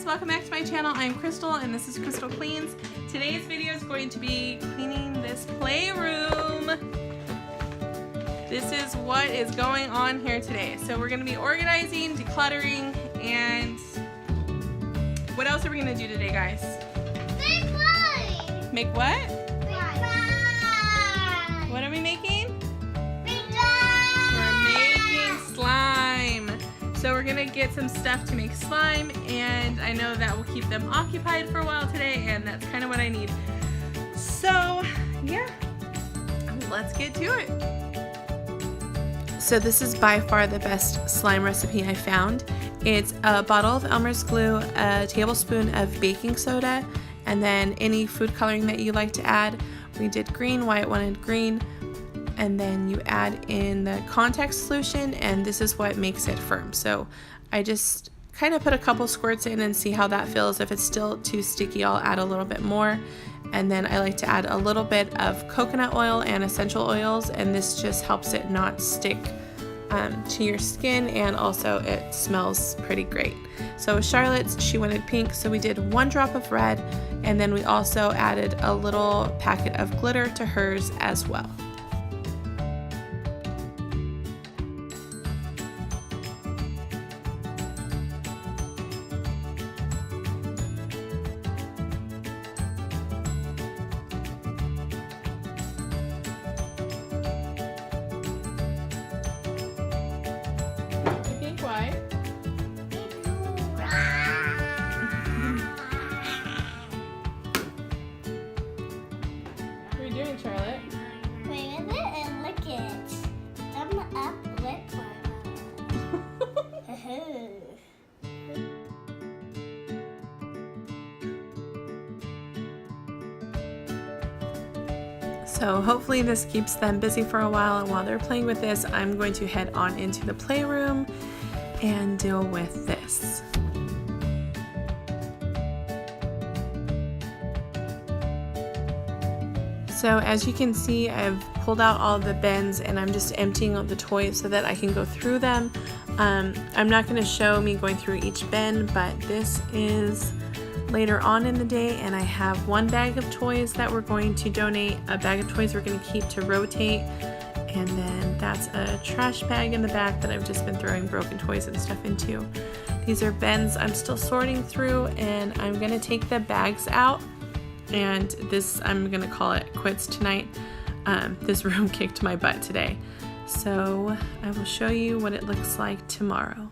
welcome back to my channel. I'm Crystal and this is Crystal Cleans. Today's video is going to be cleaning this playroom. This is what is going on here today. So we're going to be organizing, decluttering, and what else are we going to do today, guys? Make slime! Make what? Slime! What are we making? Make slime! We're making slime. So we're gonna get some stuff to make slime, and I know that will keep them occupied for a while today, and that's kind of what I need. So yeah, let's get to it. So this is by far the best slime recipe I found. It's a bottle of Elmer's glue, a tablespoon of baking soda, and then any food coloring that you like to add. We did green, Wyatt wanted green. And then you add in the contact solution, and this is what makes it firm. So I just kind of put a couple squirts in and see how that feels. If it's still too sticky, I'll add a little bit more. And then I like to add a little bit of coconut oil and essential oils, and this just helps it not stick to your skin, and also it smells pretty great. So Charlotte's, she wanted pink, so we did 1 drop of red, and then we also added a little packet of glitter to hers as well. What are you doing, Charlotte? Play with it and lick it. Thumb up, lick one. So hopefully this keeps them busy for a while, and while they're playing with this, I'm going to head on into the playroom and deal with this. So as you can see, I've pulled out all the bins and I'm just emptying out the toys so that I can go through them. I'm not going to show me going through each bin, but this is later on in the day, and I have 1 bag of toys that we're going to donate, a bag of toys we're going to keep to rotate, and then that's a trash bag in the back that I've just been throwing broken toys and stuff into. These are bins I'm still sorting through, and I'm going to take the bags out, and this, I'm going to call it quits tonight. This room kicked my butt today, so I will show you what it looks like tomorrow.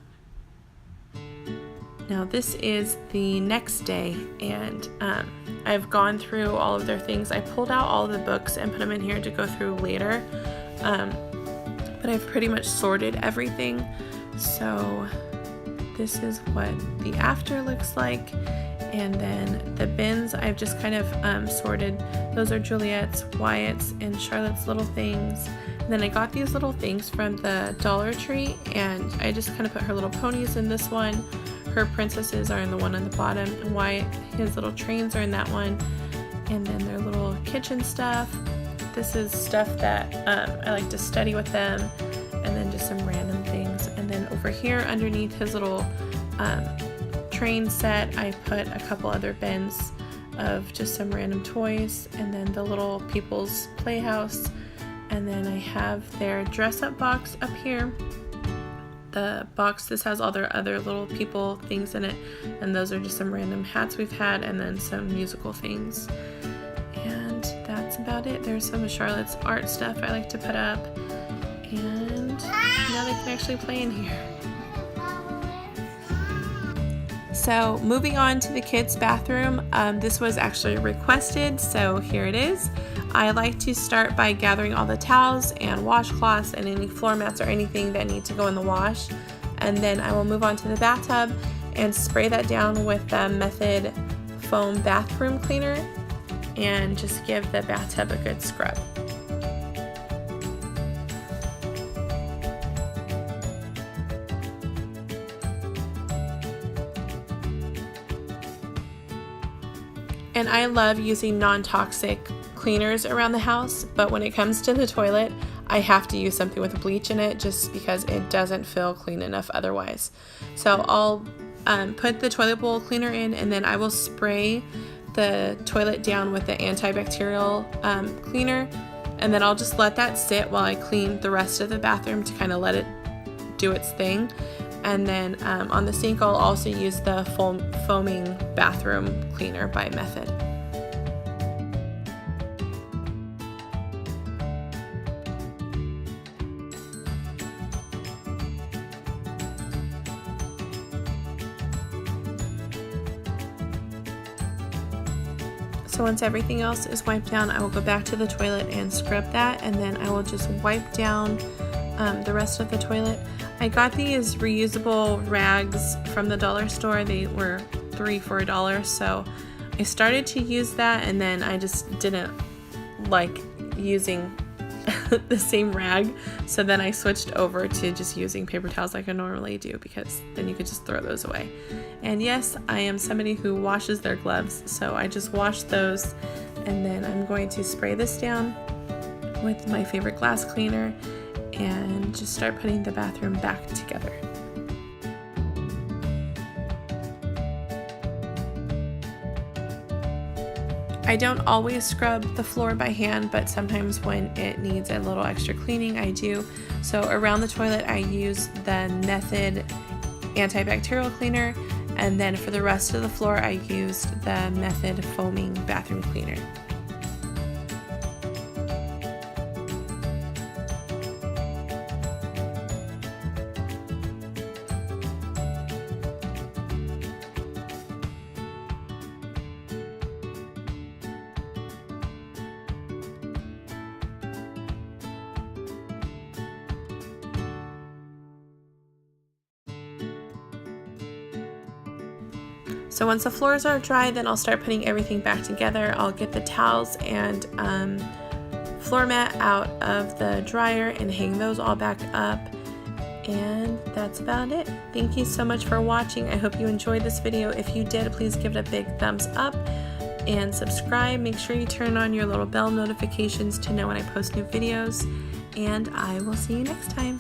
Now this is the next day, and I've gone through all of their things. I pulled out all the books and put them in here to go through later, but I've pretty much sorted everything. So this is what the after looks like, and then the bins I've just kind of sorted. Those are Juliet's, Wyatt's, and Charlotte's little things. And then I got these little things from the Dollar Tree, and I just kind of put her little ponies in this one. Her princesses are in the one on the bottom, and Wyatt, his little trains are in that one, and then their little kitchen stuff. This is stuff that I like to study with them, and then just some random things. And then over here underneath his little train set, I put a couple other bins of just some random toys, and then the little people's playhouse, and then I have their dress-up box up here. The box, this has all their other little people things in it, and those are just some random hats we've had, and then some musical things, and that's about it. There's some of Charlotte's art stuff I like to put up, and now they can actually play in here. So moving on to the kids' bathroom, this was actually requested, so here it is. I like to start by gathering all the towels and washcloths and any floor mats or anything that need to go in the wash, and then I will move on to the bathtub and spray that down with the Method foam bathroom cleaner and just give the bathtub a good scrub. And I love using non-toxic cleaners around the house, but when it comes to the toilet, I have to use something with bleach in it just because it doesn't feel clean enough otherwise. So I'll put the toilet bowl cleaner in, and then I will spray the toilet down with the antibacterial cleaner, and then I'll just let that sit while I clean the rest of the bathroom to kind of let it do its thing. And then on the sink I'll also use the foaming bathroom cleaner by Method. So once everything else is wiped down, I will go back to the toilet and scrub that, and then I will just wipe down the rest of the toilet. I got these reusable rags from the dollar store. They were $3 for $1, so I started to use that, and then I just didn't like using the same rag, so then I switched over to just using paper towels like I normally do, because then you could just throw those away. And yes, I am somebody who washes their gloves, so I just washed those, and then I'm going to spray this down with my favorite glass cleaner and just start putting the bathroom back together. I don't always scrub the floor by hand, but sometimes when it needs a little extra cleaning, I do. So around the toilet, I use the Method antibacterial cleaner, and then for the rest of the floor, I used the Method foaming bathroom cleaner. So once the floors are dry, then I'll start putting everything back together. I'll get the towels and floor mat out of the dryer and hang those all back up. And that's about it. Thank you so much for watching. I hope you enjoyed this video. If you did, please give it a big thumbs up and subscribe. Make sure you turn on your little bell notifications to know when I post new videos. And I will see you next time.